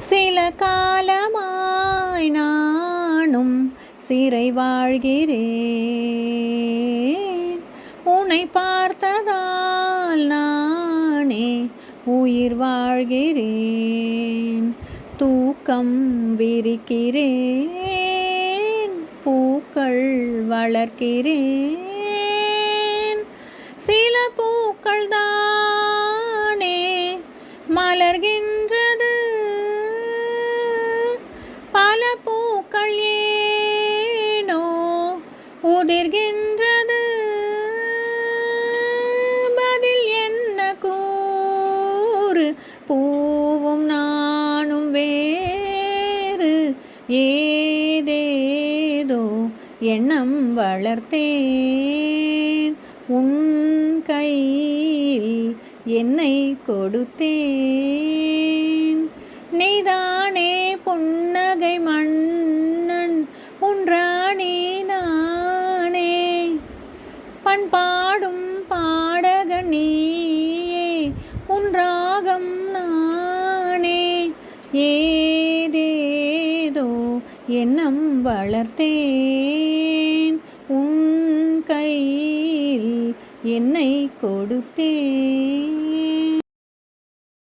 சில காலமாய் நானும் சிறை வாழ்கிறேன். உன்னை பார்த்ததால் நானே உயிர் வாழ்கிறேன். தூக்கம் விரிக்கிறேன், பூக்கள் வளர்க்கிறேன். சில பூக்கள் தானே மலர்கின்றது, பல பூக்கள் ஏனோ உதிர்கின்றது. பதில் என்ன கூறு, பூவும் நானும் வேறு. ஏதேதோ எண்ணம் வளர்த்தேன், உன் கையில் என்னை கொடுத்தேன். நீதானே புன்னகை மன்னன், உன் ராணி நானே. பண்பாடும் பாடகன் நீயே, உன் ராகம் நானே. ஏதேதோ எண்ணம் வளர்த்தேன், உன் கையில் என்னை கொடுத்தேன்.